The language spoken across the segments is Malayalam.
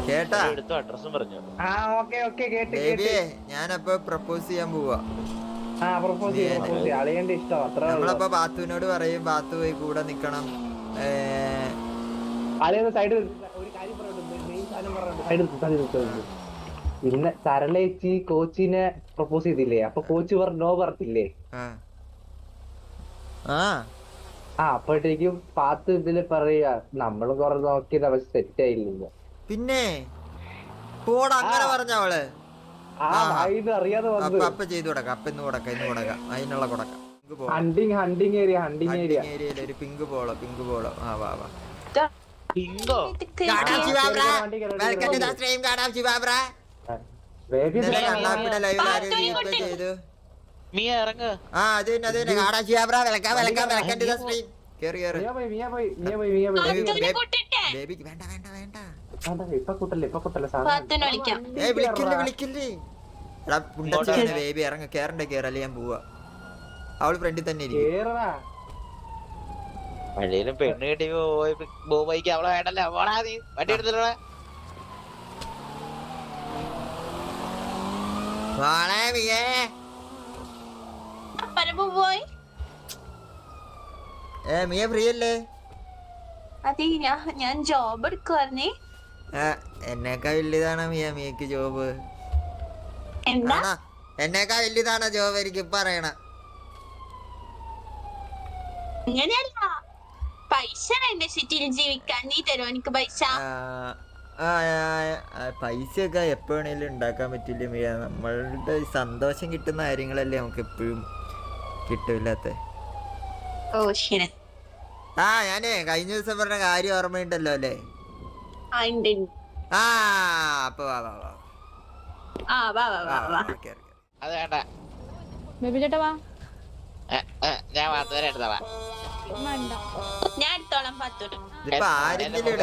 കേട്ടാ അഡ്രസ്സും പറഞ്ഞു. ബേബിയെ ഞാനപ്പൊ പ്രപ്പോസ് ചെയ്യാൻ പോവാ. നമ്മളപ്പോ ബാത്തുവിനോട് പറയും, ബാത്തു പോയി കൂടെ നിക്കണം. പിന്നെ സരളേച്ചി കോച്ചിനെ പ്രപ്പോസ് ചെയ്തില്ലേ? അപ്പൊ കോച്ച് നോ പറഞ്ഞില്ലേ? അപ്പോഴത്തേക്കും പാത്ത് ഇതില് പറയാ നമ്മള് കുറെ നോക്കിയത് അവ സെറ്റ് ആയില്ല. പിന്നെ പോടാ അങ്ങനെ പറഞ്ഞ അവള് അറിയാതെ അപ്പൊ ചെയ്തു കൊടുക്കാം. അപ്പൊ ഇന്ന് കൊടുക്കാം അതിനുള്ള കൊടുക്കാം. ഹണ്ടിങ് ഏരിയയിൽ ഒരു പിങ്ക് ബോളോ. ആ വാ പിങ്കോ കണ്ണാപ്പിയുടെ ലൈവിൽ ആരും ചെയ്തു. മിയ ഇറങ്ങ്. ആ അത് തന്നെ കാണാ ശിവാബ്ര. ബേബിക്ക് വേണ്ട ഇപ്പൊ കൂട്ടല്ലേ വിളിക്കില്ലേ. ബേബി ഇറങ്ങ കേറല്ലേ ഞാൻ പോവാ. അവള് ഫ്രണ്ടിൽ തന്നെ ഇരിക്കും. വഴിയിലും പെണ്ണ് കെട്ടി ബോബൈക്ക് അവളെ വേണ്ടല്ലോ. പോടാ നീ വണ്ടി എടുത്തിട്ടുള്ള മിയ ഫ്രീ അല്ലേ? അതെ ഞാൻ ജോബ് എടുക്കുവായിരുന്നേ. എന്നേക്കാ വലിയതാണോ മിയക്ക് ജോബ്? എന്താ എന്നേക്കാ വലിയതാണോ ജോബ്? എനിക്ക് പറയണ അങ്ങനെയല്ല, പൈസ എന്റെ സിറ്റിയിൽ ജീവിക്കാൻ. നീ തരുമോ എനിക്ക് പൈസ? പൈസയൊക്കെ എപ്പോഴേണേലും ഉണ്ടാക്കാൻ പറ്റില്ല മിയ. നമ്മളുടെ സന്തോഷം കിട്ടുന്ന കാര്യങ്ങളല്ലേ നമുക്ക് എപ്പോഴും കിട്ടൂല്ലാത്ത. ഞാനേ കഴിഞ്ഞ ദിവസം പറഞ്ഞ കാര്യം ഓർമ്മയുണ്ടല്ലോ അല്ലേ? അപ്പൊ അത് വേണ്ട. ഞാൻ വാർത്തവരെ എടുത്തോളാം. ഞാൻ എടുത്തോളാം. ഇതിപ്പോ ആരെങ്കിലും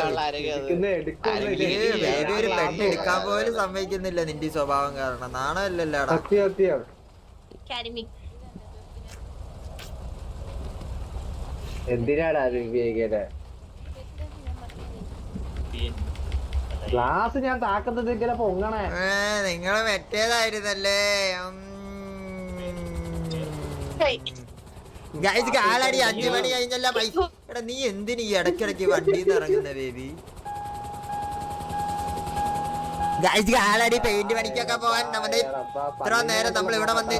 ഒരു പെണ്ണ് എടുക്കാൻ പോലും സമ്മതിക്കുന്നില്ല നിന്റെ സ്വഭാവം കാരണം. നാണമല്ലല്ലോടാ. എന്തിനാടാ ക്ലാസ് ഞാൻ താക്കത്തത് ഇങ്ങനെ പൊങ്ങണേ. നിങ്ങള് മറ്റേതായിരുന്നല്ലേ? കാലടി 5 മണി കഴിഞ്ഞല്ല പൈസ. എടാ നീ എന്തിനു ഈ ഇടയ്ക്കിടയ്ക്ക് വണ്ടിന്ന് ഇറങ്ങുന്ന ബേബി? കാലടി പെയിന്റ് പണിക്കൊക്കെ പോവാൻ നമ്മുടെ ഇത്ര നേരം നമ്മൾ ഇവിടെ വന്ന്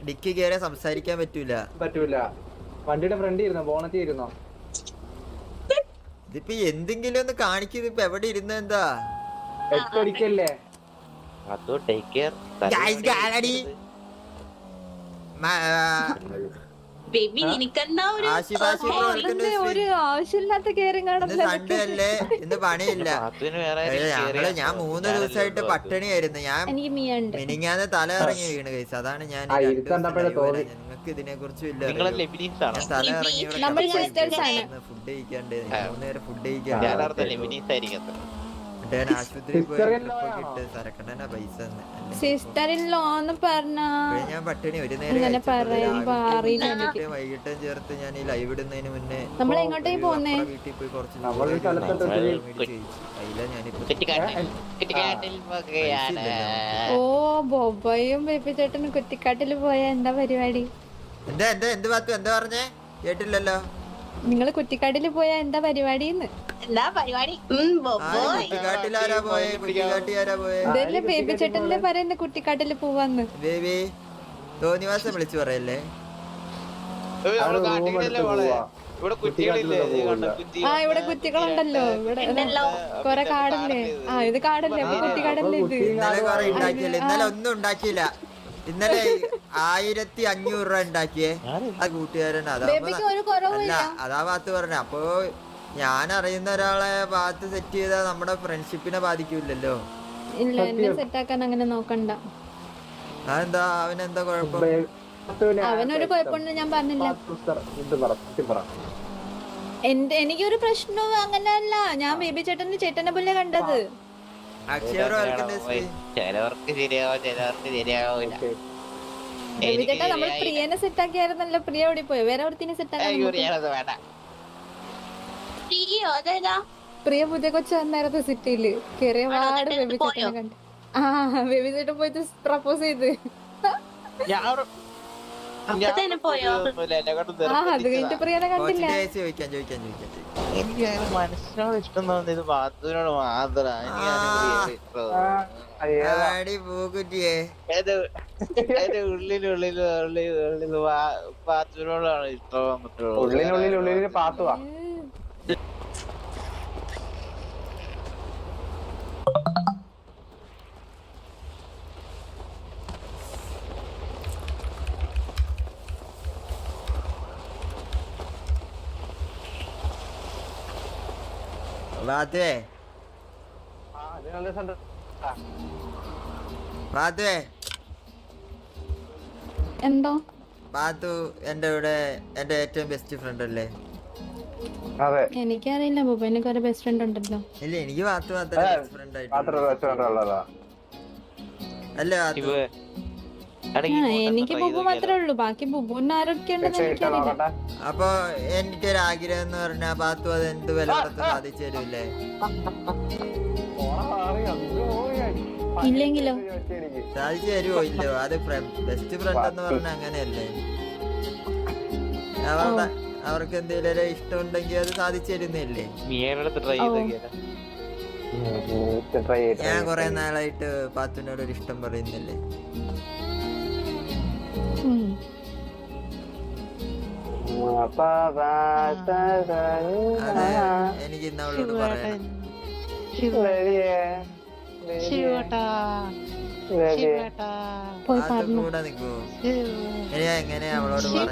ഡിക്കി കയറി സംസാരിക്കാൻ പറ്റൂല. വണ്ടിയുടെ ഫ്രണ്ട് ഇരുന്നോ? ബോണറ്റ് ഇരുന്നോ? ഇതിപ്പോ എന്തെങ്കിലും ഒന്ന് കാണിക്കുന്നത്. ഇപ്പൊ എവിടെ ഇരുന്ന എന്താ അടിക്കല്ലേ? ഒരു ആവശ്യമില്ലാത്ത സൺഡേ അല്ലേ? ഇന്ന് പണിയില്ല. ഞാൻ 3 ദിവസമായിട്ട് പട്ടിണിയായിരുന്നു. ഞാൻ മിനിങ്ങാന്ന് തല ഇറങ്ങി വീണ് കഴിച്ചു. അതാണ് ഞാൻ നിങ്ങൾക്ക് ഇതിനെ കുറിച്ചും ഇല്ല. തല ഇറങ്ങി ഫുഡ് കഴിക്കാണ്ട് 3 നേരം ഫുഡ് കഴിക്കാണ്ട് ആശുപത്രിയിൽ പോയി സരക്കണ്ടന പൈസ ഞാൻ പട്ടിണി. ഒരു നേരം വൈകിട്ടും ചേർത്ത് ഞാൻ ഈ ലൈവ് ഇടുന്നതിന് മുന്നേ വീട്ടിൽ പോയി കുറച്ച് ബൊബയും ബേബി ചേട്ടനും കുറ്റിക്കാട്ടില് പോയ എന്താ പരിപാടി? എന്ത് പാത്തു എന്താ പറഞ്ഞേ? കേട്ടില്ലല്ലോ. നിങ്ങള് കുറ്റിക്കാട്ടില് പോയ എന്താ പരിപാടി? എന്താ പരിപാടി? ഇതല്ലേ ബേബി ചേട്ടനല്ലേ പറയുന്ന കുറ്റിക്കാട്ടില് പോവാന്ന്. ബേബി തോന്നിവാസം വിളിച്ചു പറയല്ലേ? ഇവിടെ കുറ്റികളുണ്ടല്ലോ. ഇവിടെ കൊറേ കാടല്ലേ? ഇത് കാടല്ലേ? അപ്പൊ കുറ്റിക്കാടല്ലേ ഇത്? ഇന്നലെ ഒന്നും ഉണ്ടാക്കിയില്ല. ഇന്നലെ 1500 രൂപ ഉണ്ടാക്കിയേ ആ കൂട്ടുകാരൻ. അതാ ഭാഗത്ത് പറഞ്ഞ. അപ്പൊ ഞാൻ അറിയുന്ന ഒരാളെ ഭാഗത്ത് സെറ്റ് ചെയ്താ നമ്മുടെ ഫ്രണ്ട്ഷിപ്പിനെ ബാധിക്കൂലല്ലോ. ഇല്ല, എന്നെ സെറ്റാക്കാൻ അങ്ങനെ നോക്കണ്ട. അതെന്താ? അവനെന്താ കുഴപ്പം? അവനൊരു കുഴപ്പമുണ്ട് ഞാൻ പറഞ്ഞില്ല. എനിക്കൊരു പ്രശ്നവും അങ്ങനെയല്ല. ഞാൻ ബേബി ചേട്ടനെ പോലെ കണ്ടത്. ചിലവർക്ക് ശരിയാവും, ചിലവർക്ക് ശരിയാവില്ല. ബേബി ചേട്ടാ നമ്മൾ പ്രിയനെ സെറ്റാക്കിയായിരുന്നല്ലോ. പ്രിയ ഓടി പോയോ? വേറെ ഒരുത്തിനെ സെറ്റാക്കാൻ വേണ്ട. പ്രിയ പുതിയ കൊച്ചു വന്നായിരുന്നു സിറ്റിയില്. കേറിയ പാട് ബേബി ചേട്ടനെ കണ്ട്. ബേബി ചേട്ടൻ പോയിട്ട് പ്രപ്പോസ് ചെയ്ത്. അത് കഴിഞ്ഞിട്ട് പ്രിയനെ കണ്ടില്ല. എനിക്ക് മനസ്സിനോട് ഇഷ്ടം തോന്നിയത് ബാത്തുവിനോട് മാത്രമാണ്. ഉള്ളിൽ ബാത്തുവിനോടാണ് ഇഷ്ടം വന്നിട്ടുള്ളത്. പാത്തുവാ. എന്തോ ബാത്തു എന്റെ ഇവിടെ എന്റെ ഏറ്റവും ബെസ്റ്റ് ഫ്രണ്ട് അല്ലേ? എനിക്കറിയില്ല. ബുബൈനൊക്കെ ഒരു ബെസ്റ്റ് ഫ്രണ്ട് ഉണ്ടല്ലോ. ഇല്ല, എനിക്ക് ബാത്തു മാത്രമേ ബെസ്റ്റ് ഫ്രണ്ട് ആയിട്ട് അല്ലേ? എനിക്ക് ബുബു മാത്രമേ ഉള്ളൂ. ബാക്കി ബുബുവിന് ആരൊക്കെ ഉണ്ടെന്ന് എനിക്കറിയില്ല. അപ്പൊ എനിക്കൊരു ആഗ്രഹം എന്ന് പറഞ്ഞാ ബാത്തു അത് എന്ത് വില കൊടുത്ത് സാധിച്ചു തരൂല്ലേ? ഇല്ലെങ്കിലോ സാധിച്ചു തരുവോ? ഇല്ലോ? അത് ബെസ്റ്റ് ഫ്രണ്ട് എന്ന് പറഞ്ഞ അങ്ങനെയല്ലേ? അവർക്ക് എന്തെങ്കിലും ഇഷ്ടം ഉണ്ടെങ്കിൽ അത് സാധിച്ചു തരുന്നല്ലേ? ഞാൻ കൊറേ നാളായിട്ട് പാത്തുവിനോട് ഒരു ഇഷ്ടം പറയുന്നില്ലേ? എനിക്ക് ഇന്ന് അവളോട് പറയണം. കൂടെ നിക്കോ? എങ്ങനെയാ അവളോട് പറയാ?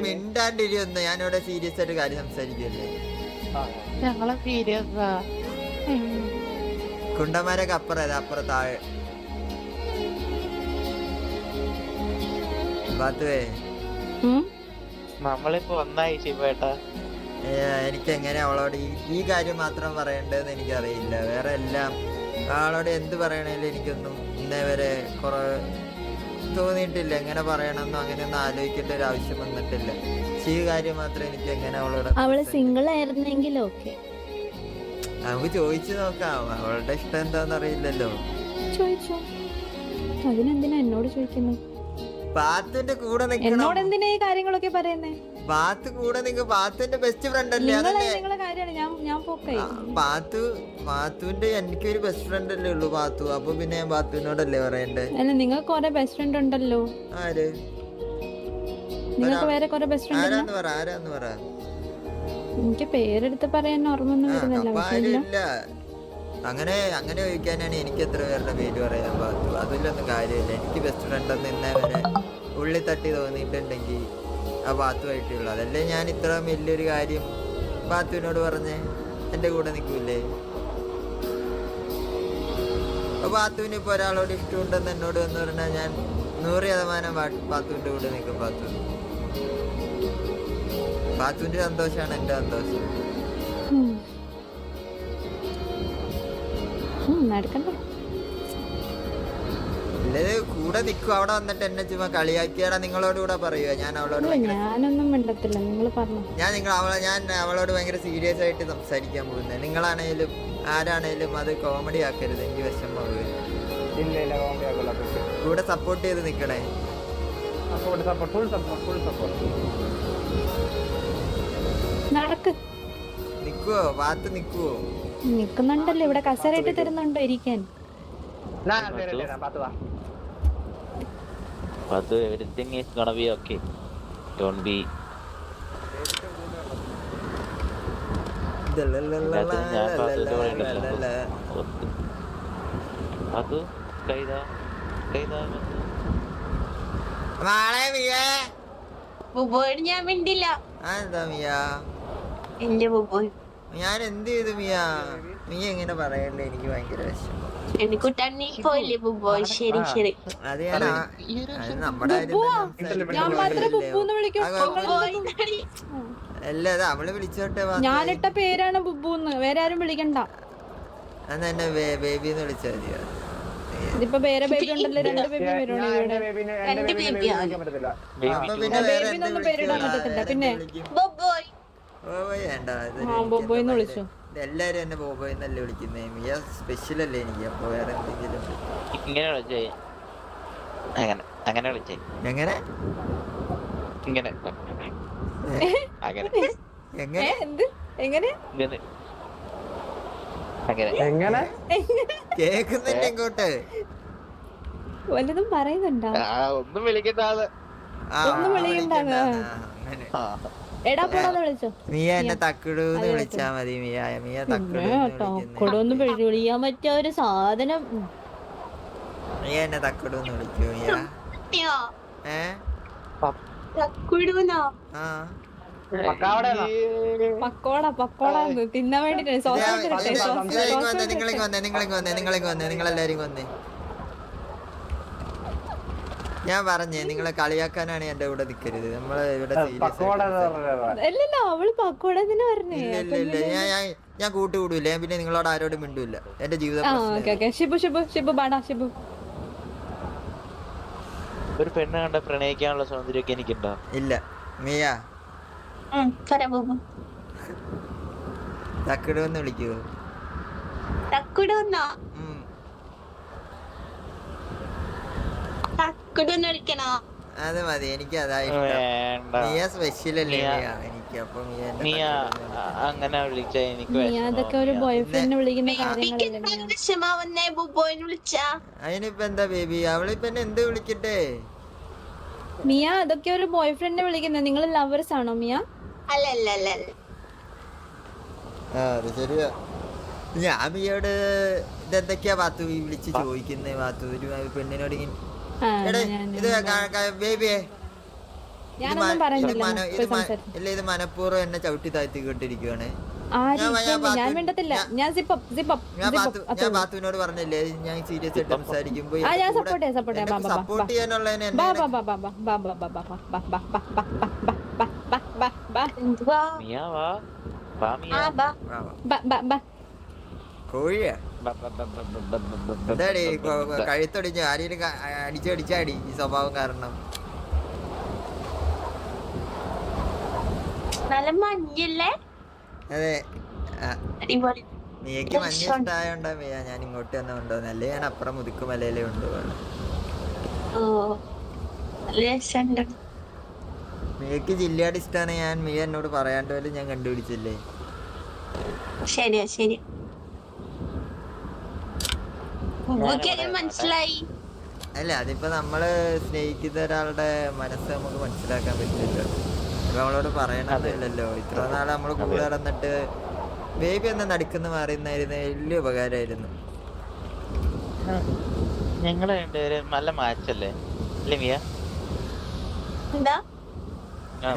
മിണ്ടാണ്ടിരിയൊന്ന്. ഞാനിവിടെ സീരിയസ് ആയിട്ട് കാര്യം സംസാരിക്കല്ലേ? കുണ്ടന്മാരൊക്കെ അപ്പുറം താഴെ. ബാത്തുവേ, നമ്മളിപ്പോ ഒന്നായി ശിവേട്ടാ. എനിക്ക് എങ്ങനെ അവളോട് ഈ കാര്യം മാത്രം പറയണ്ടെന്ന് എനിക്കറിയില്ല. വേറെ എല്ലാം അവളോട് എന്ത് പറയണേലും എനിക്കൊന്നും ഇന്നേ വരെ കുറെ തോന്നിയിട്ടില്ല. എങ്ങനെ പറയണമെന്നോ അങ്ങനെയൊന്നും ആലോചിക്കേണ്ട ഒരു ആവശ്യം വന്നിട്ടില്ല. ഈ കാര്യം മാത്രം എനിക്ക് എങ്ങനെ അവളോട്. അവള് സിംഗിൾ ആയിരുന്നെങ്കിലും നമുക്ക് ചോദിച്ചു നോക്കാം. അവളുടെ ഇഷ്ടം എന്താന്ന് അറിയില്ലല്ലോ. ചോദിച്ചോ. അതിനെന്തിനാ എന്നോട് ചോദിക്കുന്നു? ബാത്തുവിന്റെ കൂടെ എന്നോട് എന്തിനാ ഈ കാര്യങ്ങളൊക്കെ പറയുന്നേ? ബാത്ത് കൂടെ നിങ്ങ. ബാത്തുവിന്റെ ബെസ്റ്റ് ഫ്രണ്ട് അല്ലേ? ബാത്തുവിന്റെ എനിക്കൊരു ബെസ്റ്റ് ഫ്രണ്ട് അല്ലേ ഉള്ളൂ ബാത്തു. അപ്പൊ പിന്നെ ഞാൻ ബാത്തുവിനോടല്ലേ പറയണ്ടേ? അല്ല, നിങ്ങൾക്ക് കുറെ ബെസ്റ്റ് ഫ്രണ്ട് ഉണ്ടല്ലോ. ആര്? നിങ്ങൾക്ക് വേറെ കുറെ ബെസ്റ്റ് ഫ്രണ്ട് ആരാന്ന് പറ. എനിക്ക് പേരെടുത്ത് പറയാൻ ഓർമ്മൊന്നും വരുന്നില്ല. അങ്ങനെ ചോദിക്കാനാണ് എനിക്ക് എത്ര പേരുടെ പേര് പറയാൻ ബാത്തു. അതിലൊന്നും കാര്യമില്ല. എനിക്ക് ബെസ്റ്റ് ഫ്രണ്ട് എന്ന് ഇന്നേ വരെ ഉള്ളി തട്ടി തോന്നിയിട്ടുണ്ടെങ്കിൽ ആ ബാത്തുമായിട്ടുള്ളൂ. അതല്ലേ ഞാൻ ഇത്ര വലിയൊരു കാര്യം ബാത്തുവിനോട് പറഞ്ഞേ. എന്റെ കൂടെ നിൽക്കൂലേ? അപ്പൊ ബാത്തുവിന് ഇപ്പൊ ഒരാളോട് ഇഷ്ടമുണ്ടെന്ന് എന്നോട് എന്ന് പറഞ്ഞാൽ ഞാൻ 100% ബാത്തുവിന്റെ കൂടെ നിൽക്കും. ബാത്തുവിന്റെ സന്തോഷമാണ് എന്റെ സന്തോഷം. കൂടെ നിൽക്കും. അവിടെ വന്നിട്ട് എന്നെ ചുമ്മാ കളിയാക്കിയാടാ നിങ്ങളോട് കൂടെ പറയുക. ഞാൻ അവളോട് ഞാനൊന്നും മിണ്ടത്തില്ല. നിങ്ങൾ പറഞ്ഞു. ഞാൻ അവളോട് ഭയങ്കര സീരിയസ് ആയിട്ട് സംസാരിക്കാൻ പോകുന്നത്. നിങ്ങളാണേലും ആരാണേലും അത് കോമഡി ആക്കരുത്. എനിക്ക് വിഷമമാവുക. കൂടെ സപ്പോർട്ട് ചെയ്ത് നിക്കണേ. നിക്കുവോ? ബാത്ത് നിക്കുവോ? നിക്കുന്നുണ്ടല്ലോ. ഇവിടെ കസേരയിട്ട് തരുന്നുണ്ടോ ഇരിക്കാൻ? Everything is gonna be okay. Don't be. അത് കൈതാ ഞാൻ മിണ്ടില്ല. എന്താ മിയ? എന്റെ ബുബോയ് ഞാൻ എന്ത് ചെയ്തു മിയ? മിയ എങ്ങനെ പറയല്ലേ, എനിക്ക് ഭയങ്കര വിഷമം. അത് ഞാൻ അത് നമ്മുടെ ഞാൻ മാത്രമേ ബുബൂന്ന് വിളിക്കൂ. അല്ല, അത് അവള് വിളിച്ചോട്ടെ. ഞാനിട്ട പേരാണ് ബുബൂന്ന്, വേറെ ആരും വിളിക്കണ്ട. അന്ന് എന്നെ ബേബിന്ന് വിളിച്ചാൽ മതിയോ? ഇതിപ്പോ വേറെ ബേബി ഉണ്ടല്ലോ, 2 ബേബി വരുവാണ് ഇവിടെ. അപ്പൊ പിന്നെ വേറെ ബേബിന്നൊന്നും പേരിടാൻ പറ്റത്തില്ല. പിന്നെ ബോബോയ് വേണ്ട, ബോബോയ്ന്ന് വിളിച്ചു. എല്ലാരും എന്നെ ബോബോയ് എന്നല്ലേ വിളിക്കുന്നേ. മിയ സ്പെഷ്യൽ അല്ലേ എനിക്ക്. അപ്പൊ വേറെ എന്തെങ്കിലും ഇങ്ങനെ വിളിച്ചേ, അങ്ങനെ വിളിച്ചേ, എങ്ങനെ ഇങ്ങനെ അങ്ങനെ എങ്ങനെ എന്ത് എങ്ങനെ ഇങ്ങനെ അങ്ങനെ എങ്ങനെ കേക്കുന്നില്ല ഇങ്ങോട്ട്? വല്ലതും പറയുന്നുണ്ടോ? ഒന്നും വിളിക്കണ്ട ആള്. ഒന്നും വിളിക്കണ്ടാ. അങ്ങനെ എടാ പോടാന്ന് വിളിച്ചോ. മിയ എന്നെ തക്കിടൂന്ന് വിളിച്ചാ മതി. മിയ തക്കടൊന്നും വിളിക്കാൻ പറ്റിയ ഒരു സാധനം. മിയ എന്നെ തക്കിടൂന്ന് വിളിക്കൂ മിയ. ആ പക്കോട തിന്നാൻ വേണ്ടിട്ട് നിങ്ങളെല്ലാരും കൊന്നേ. ഞാൻ പറഞ്ഞേ, നിങ്ങളെ കളിയാക്കാനാണ് എന്റെ കൂടെ നിക്കരുത്. നമ്മള് ഇവിടെ അല്ലല്ലോ, അവള് പക്കോട തന്നെ പറഞ്ഞേ. ഞാൻ കൂട്ടുകൂടൂല. ഞാൻ പിന്നെ നിങ്ങളോട് ആരോടും മിണ്ടൂല. എന്റെ ജീവിതം ഷിബു ബാടാ ഷിബു. ഒരു പെണ്ണ് കണ്ട പ്രണയിക്കാനുള്ള സൗന്ദര്യമൊക്കെ എനിക്കുണ്ടോ? ഇല്ല. മിയ തക്കിടൂന്ന് വിളിക്കൂ. അത് മതി, എനിക്ക് അതായിട്ട്. മിയ സ്പെഷ്യൽ അല്ലേ എനിക്ക്. അപ്പൊ മിയ അങ്ങനെ വിളിച്ചാ എനിക്ക് അതൊക്കെ ഒരു ബോയ് ഫ്രണ്ട് വിളിക്കുന്ന കാര്യങ്ങളല്ലേ. അതിനിപ്പോ എന്താ ബേബി? അവളിപ്പോ എന്നെ എന്ത് വിളിക്കട്ടെ? മിയ അതൊക്കെ ഒരു ബോയ് ഫ്രണ്ടിനെ വിളിക്കുന്നത്. നിങ്ങൾ ലവേഴ്സ് ആണോ മിയ? അത് ശരിയാ. ഞാൻ മിയോട് ഇതെന്തൊക്കെയാ വാത്തു വിളിച്ച് ചോദിക്കുന്നേ? വാത്തു ഒരു പെണ്ണിനോട് ഇങ്ങനെ ബേബിയെ ഇത് മനഃപൂർവ്വം എന്നെ ചവിട്ടി താഴ്ത്തി കേട്ടിരിക്കുവാണ്. ഞാൻ മിണ്ടത്തില്ല. ഞാൻ ബാത്തുവിനോട് പറഞ്ഞില്ലേ, ഞാൻ സീരിയസ് ആയിട്ട് സംസാരിക്കുമ്പോ സപ്പോർട്ട് ചെയ്യാനുള്ളതിനെ കോഴിയാ എന്താടി കഴുത്തൊടിഞ്ഞ് ആരെയും അടിച്ചടിച്ചാടി ഈ സ്വഭാവം കാരണം. അതെ, നീക്ക് മഞ്ഞ ഇഷ്ടായോണ്ടാ മിയ ഞാൻ ഇങ്ങോട്ട് തന്നെ കൊണ്ടുവന്നെ. അല്ലേ ഞാൻ അപ്പുറം മുതുക്കുമലയിലെ കൊണ്ടുപോകണം. മിയക്ക് ജില്ലയാട് ഇഷ്ടാണ്. ഞാൻ മിയ എന്നോട് പറയാണ്ട് പോലും ഞാൻ കണ്ടുപിടിച്ചില്ലേ. ശരിയാ ശരി മനസ്സിലായി. അല്ല, അതിപ്പോ നമ്മള് സ്നേഹിക്കുന്ന ഒരാളുടെ മനസ്സ് നമുക്ക് മനസ്സിലാക്കാൻ പറ്റില്ലല്ലോ. നമ്മളോട് പറയണതില്ലല്ലോ. ഇത്ര നാളെ നമ്മള് കൂടെ നടന്നിട്ട് ബേബി ഒന്ന് നടുക്കുന്ന മാറിയുന്നായിരുന്നു വലിയ ഉപകാരമായിരുന്നു. ഞങ്ങള് രണ്ടുപേരും നല്ല മാച്ചല്ലേ അല്ലേ മിയ?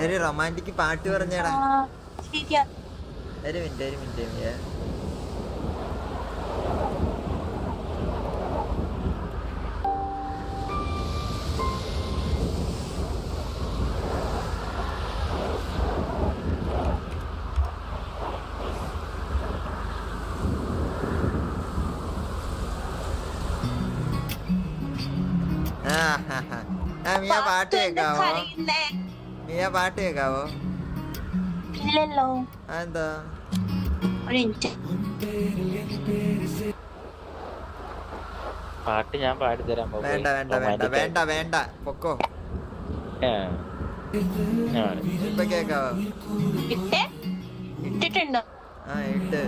ഒരു റൊമാൻറ്റിക് പാട്ട് പറഞ്ഞേടാ. ഒരു മിനിറ്റ് മിയ. മിയ പാട്ട് കേക്കാവോ? മിയ പാട്ട് കേക്കാവോ? ഇല്ലല്ലോ. എന്താ പാട്ട് ഞാൻ പാടിത്തരാൻ വേണ്ട വേണ്ട വേണ്ട വേണ്ട വേണ്ട പൊക്കോ. ഇപ്പൊ കേക്കാവോ? ഇട്ടിട്ടുണ്ടോ? ആ ഇട്ട്.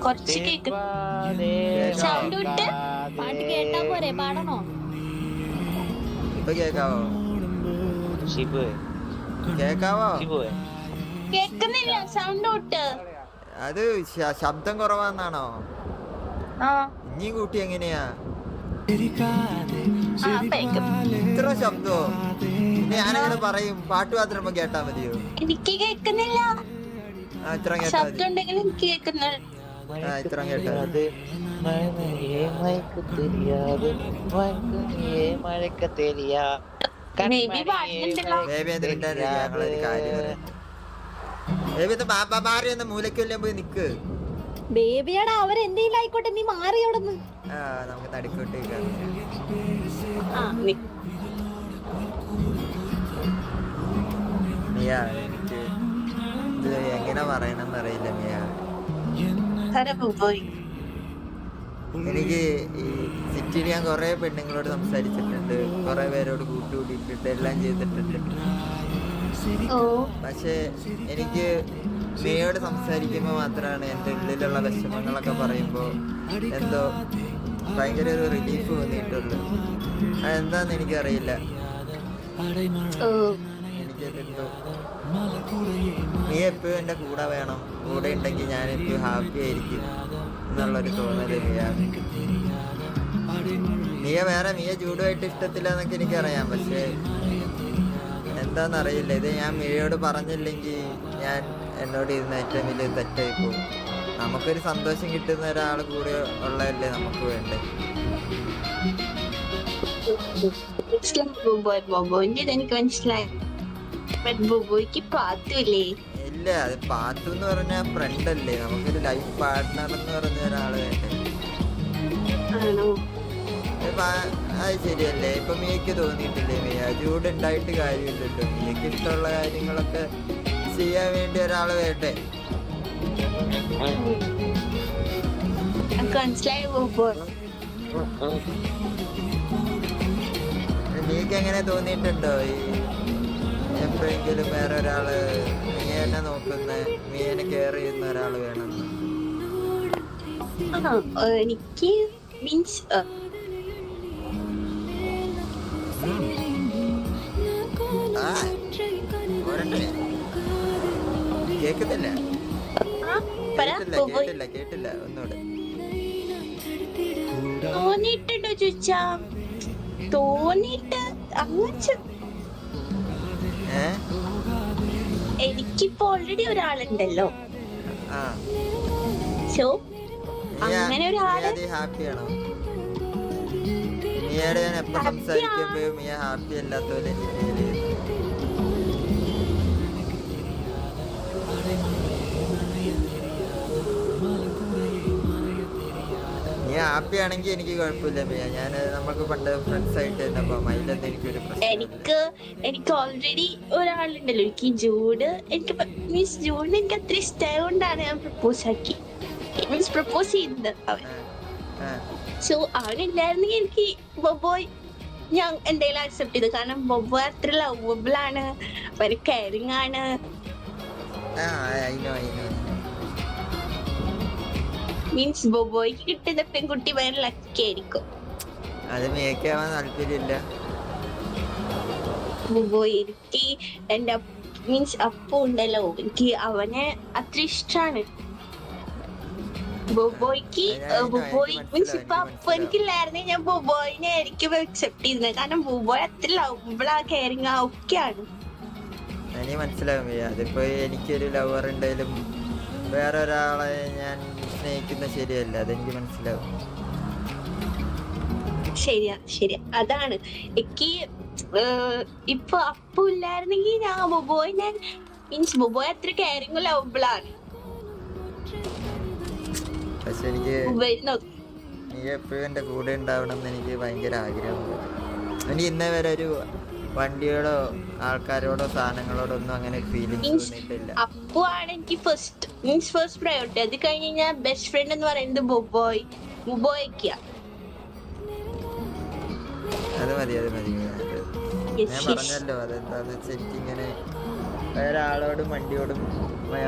കുറച്ച് കേക്ക് സൗണ്ട് ഇട്ട് പാട്ട് കേട്ടാ പോരെ, പാടണോ? ഇപ്പൊ കേക്കാവോ? ഷിബു കേക്കാവോ? കേക്കുന്നില്ല, സൗണ്ട് ഇട്ട്. അത് ശബ്ദം കുറവാന്നാണോ? ഇനിയും കൂട്ടി എങ്ങനെയാ? ഇത്ര ശബ്ദോ? പിന്നെ ഞാനങ്ങനെ പറയും, പാട്ട് മാത്രം ഇപ്പൊ കേട്ടാ മതിയോ? എനിക്ക് കേൾക്കുന്നില്ല. ഇത്ര കേട്ടാ മതി. ശബ്ദം ഉണ്ടെങ്കിലും എനിക്ക് കേൾക്കുന്നില്ല. ഇത്ര കേട്ടാ മതി. ബേബി പാടുന്നുണ്ടല്ലോ. ബേബി എന്ത് മിണ്ടാതിരിക്കുക, ഞങ്ങളൊരു കാര്യം പറയാം. ബേബി ഇത് മാറി ഒന്ന് മൂലയ്ക്കെല്ലാം പോയി നിക്ക്. ബേബിയാടാ, അവരെന്തെങ്കിലും ആയിക്കോട്ടെ, നീ മാറി അവിടെ നിന്ന്. നമുക്ക് തടിക്കോട്ടേക്ക് മിയ, എനിക്ക് ഇത് എങ്ങനെ പറയണമെന്ന് അറിയില്ല മിയ. എനിക്ക് ഈ സിറ്റിയിൽ ഞാൻ കുറെ പെണ്ണുങ്ങളോട് സംസാരിച്ചിട്ടുണ്ട്, കുറെ പേരോട് കൂട്ടുകൂടിയിട്ടുണ്ട്, എല്ലാം ചെയ്തിട്ടുണ്ട്. പക്ഷെ എനിക്ക് മിയയോട് സംസാരിക്കുമ്പോൾ മാത്രമാണ് എൻ്റെ ഉള്ളിലുള്ള വിഷമങ്ങളൊക്കെ പറയുമ്പോൾ എന്തോ ഭയങ്കര ഒരു റിലീഫ് തോന്നിയിട്ടുള്ളു. അതെന്താന്ന് എനിക്കറിയില്ല. എനിക്കെന്തോ നീ എപ്പോഴും എൻ്റെ കൂടെ വേണം, കൂടെ ഉണ്ടെങ്കിൽ ഞാൻ എപ്പോഴും ഹാപ്പി ആയിരിക്കും എന്നുള്ളൊരു തോന്നല് മിയ വേറെ മിയ ചൂടുമായിട്ട് ഇഷ്ടത്തില്ല എന്നൊക്കെ എനിക്കറിയാം. പക്ഷെ എന്താണെന്നറിയില്ല, ഇത് ഞാൻ മിയയോട് പറഞ്ഞില്ലെങ്കിൽ ഞാൻ എന്നോട് ഇരുന്ന ഏറ്റവും വലിയ തെറ്റായി പോകും. നമുക്കൊരു സന്തോഷം കിട്ടുന്ന ഒരാൾ കൂടെ ഉള്ളതല്ലേ നമുക്ക് വേണ്ടേ. എനിക്ക് മനസ്സിലായി. ഇല്ല, അത് പാത്തു എന്ന് പറഞ്ഞ ഫ്രണ്ട് അല്ലേ, നമുക്കൊരു ലൈഫ് പാർട്ട്ണർ എന്ന് പറഞ്ഞ ഒരാള് വേണ്ടേ. അത് ശരിയല്ലേ. ഇപ്പൊ മിയക്ക് തോന്നിയിട്ടില്ലേ മിയ ചൂടുണ്ടായിട്ട് കാര്യമില്ലല്ലോ, മിയക്ക് ഇഷ്ടമുള്ള കാര്യങ്ങളൊക്കെ ചെയ്യാൻ വേണ്ടി ഒരാള് വേണ്ടേ. മിയക്ക് എങ്ങനെ തോന്നിയിട്ടുണ്ടോ ഈ എപ്പോഴെങ്കിലും വേറെ ഒരാള് മിയനെ നോക്കുന്ന, മിയനെ കെയർ ചെയ്യുന്ന ഒരാള് വേണം? എനിക്ക് മീൻസ് കേക്കുന്നില്ല, കേട്ടില്ല ഒന്നുകൂടെ. തോന്നിയിട്ടുണ്ടോ ചോദിച്ചാ, തോന്നിട്ട് അങ്ങനെ എനിക്കിപ്പോ ഓൾറെഡി ഒരാളുണ്ടല്ലോ. സോ അങ്ങനെ ഒരാള് ഹാപ്പിയാണോ? മിയയോട് ഞാൻ എപ്പോ സംസാരിക്കുമ്പോഴും മിയ ഹാപ്പി അല്ലാത്ത പോലെ എനിക്ക് ഫീൽ ചെയ്യുന്നു. മിയ ഹാപ്പി ആണെങ്കിൽ എനിക്ക് കുഴപ്പമില്ല മിയ, ഞാൻ നമുക്ക് പണ്ട് ഫ്രണ്ട്സ് ആയിട്ട് തന്നെ പോകാം, അതിലൊന്നും എനിക്കൊരു പ്രശ്നം. എനിക്ക് ഓൾറെഡി ഒരാളുണ്ടല്ലോ, എനിക്ക് ജൂഡ്. എനിക്ക് മീൻസ് ജൂഡിന് എനിക്ക് അത്ര ഇഷ്ടമായതുകൊണ്ടാണ് ഞാൻ പ്രപ്പോസ് ചെയ്യുന്നത് അവൻ. സോ അവനില്ലായിരുന്നെങ്കിൽ എനിക്ക് ബൊബോയ് ഞാൻ എന്തെങ്കിലും അക്സെപ്റ്റ് ചെയ്തു. കാരണം ബൊബോയ് അത്ര ലവബിൾ ആണ്, ഒരു കെയറിങ് ആണ്. മീൻസ് ബൊബോയ്ക്ക് കിട്ടുന്ന പെൺകുട്ടി ഭയങ്കര ലക്കി ആയിരിക്കും. അത് മേക്കാവാൻ താല്പര്യമില്ല. ബൊബോയ് എനിക്ക് എന്റെ മീൻസ് അപ്പു ഉണ്ടല്ലോ, എനിക്ക് അവനെ അത്ര ഇഷ്ടാണ്. ബൊബോയ്ക്ക് ബൊബോയ് മീൻസ് ഇപ്പൊ അപ്പൊ എനിക്കില്ലായിരുന്നെങ്കിൽ ഞാൻ ബൊബോയിനെ ആയിരിക്കും അക്സെപ്റ്റ് ചെയ്യുന്നത്. കാരണം ബൊബോയ് അത്ര ലവബിൾ ആ കെയറിങ് ആ ഒക്കെയാണ്. എനിക്ക് മനസ്സിലാവും. അതിപ്പോ എനിക്കൊരു ലവർ ഉണ്ടെങ്കിലും വേറെ ഒരാളെ ഞാൻ സ്നേഹിക്കുന്ന ശരിയല്ല, അതെനിക്ക് മനസ്സിലാവും. ശരിയാ അതാണ് എനിക്ക് ഇപ്പൊ അപ്പു ഇല്ലായിരുന്നെങ്കിൽ ഞാൻ ബൊബോയിനെ മീൻസ് ബൊബോയ് അത്ര കെയറിങ് ലവബിൾ ആണ്. പക്ഷെ എനിക്ക് നീ എപ്പോഴും എൻ്റെ കൂടെ ഉണ്ടാവണം എന്ന് എനിക്ക് ഭയങ്കര ആഗ്രഹമുണ്ട്. എനിക്ക് ഇന്നേ വരെ ഒരു വണ്ടിയോടോ ആൾക്കാരോടോ സാധനങ്ങളോടോ ഒന്നും അങ്ങനെ ഫീലിംഗ് തോന്നിയിട്ടില്ല. അപ്പു ആണ് എനിക്ക് ഫസ്റ്റ് പ്രയോറിറ്റി. അത് കഴിഞ്ഞ് ഞാൻ ബെസ്റ്റ് ഫ്രണ്ട് എന്ന് പറയുന്നത് ബൊബോയ്ക്കാ. അത് മതി ഞാൻ പറഞ്ഞല്ലോ. അതെന്താന്ന് വെച്ചാൽ എനിക്കിങ്ങനെ വേറെ ആളോടും വണ്ടിയോടും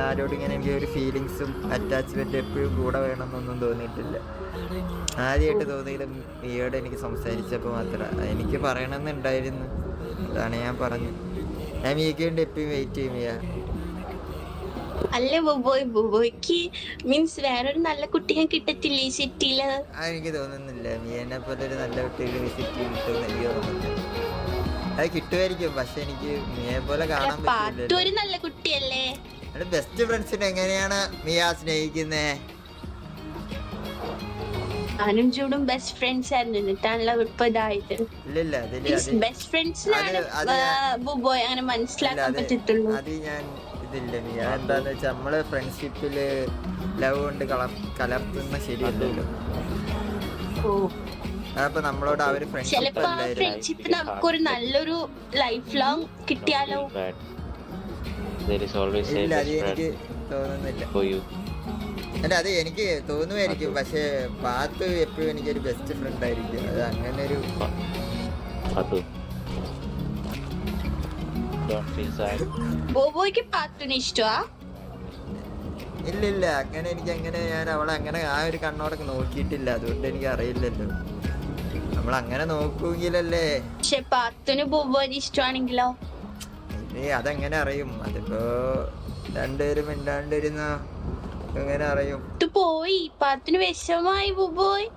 ആരോടും ഇങ്ങനെ എനിക്ക് ഒരു ഫീലിങ്സും അറ്റാച്ച്മെന്റ് എപ്പോഴും കൂടെ വേണമെന്നൊന്നും തോന്നിയിട്ടില്ല. ആദ്യമായിട്ട് തോന്നിയാലും നീയോട് എനിക്ക് സംസാരിച്ചപ്പോൾ മാത്രം എനിക്ക് പറയണമെന്നുണ്ടായിരുന്നു. അതാണ് ഞാൻ പറഞ്ഞത്. ഞാൻ മീക്ക് വേണ്ടി എപ്പോഴും വെയിറ്റ് ചെയ്യും. അല്ല ബൊബോയ്ക്ക് മീൻസ് വേറൊരു നല്ല കുട്ടിയെ കിട്ടത്തില്ല ഈ സിറ്റിയില്. എനിക്ക് തോന്നുന്നില്ല മിയനെ പോലെ ഒരു നല്ല കുട്ടിയെ സിറ്റി കിട്ടുമെന്ന് എനിക്ക് തോന്നുന്നില്ല. അത് കിട്ടുമായിരിക്കും, പക്ഷെ എനിക്ക് മിയെ പോലെ കാണാൻ പാത്തു ഒരു നല്ല കുട്ടിയല്ലേ? ബെസ്റ്റ് ഫ്രണ്ട്സിനെ എങ്ങനെയാണ് മിയ സ്നേഹിക്കുന്നേ? ഞാനും ചൂടും ബെസ്റ്റ് ഫ്രണ്ട്സ് ആയിരുന്നു, എന്നിട്ടാണല്ലോ ഇപ്പൊ ഇതായത്. ഇല്ലില്ല, ബെസ്റ്റ് ഫ്രണ്ട്സിനാണ് ബോയ് അങ്ങനെ മനസ്സിലാക്കാൻ പറ്റത്തുള്ളൂ. അത് ഞാൻ ഇതില്ല മിയ, എന്താന്ന് വെച്ചാ നമ്മള് ഫ്രണ്ട്ഷിപ്പില് ലവ് കൊണ്ട് കലർത്തുന്ന ശരിയല്ലല്ലോ. അപ്പൊ നമ്മളോട് അവര് ചിലപ്പോ ആ ഫ്രണ്ട്ഷിപ്പ് നമുക്കൊരു നല്ലൊരു ലൈഫ് ലോങ് കിട്ടിയാലോ? ഇല്ല, അത് എനിക്ക് തോന്നുന്നില്ല. അല്ല, അത് എനിക്ക് തോന്നുമായിരിക്കും, പക്ഷെ പാത്തു എപ്പോഴും എനിക്കൊരു ബെസ്റ്റ് ഫ്രണ്ട് ആയിരിക്കും. അത് അങ്ങനെ ഒരു ബോബോയ്ക്ക് പാത്തുനെ ഇഷ്ടമാ? ഇല്ലില്ല, അങ്ങനെ എനിക്ക് അങ്ങനെ ഞാൻ അവളെ അങ്ങനെ ആ ഒരു കണ്ണോടൊക്കെ നോക്കിയിട്ടില്ല, അതുകൊണ്ട് എനിക്ക് അറിയില്ലല്ലോ. നമ്മൾ അങ്ങനെ നോക്കുമെങ്കിലല്ലേ. പക്ഷെ പാത്തുന് ബോബോയെ ഇഷ്ടമാണെങ്കിലോ? അതെങ്ങനെ അറിയും? അതിപ്പോ രണ്ടുപേരും മിണ്ടാണ്ടിരുന്ന എങ്ങനെ അറിയും? പോയി പാത്തിന് വിഷമായി ബോബോയ്.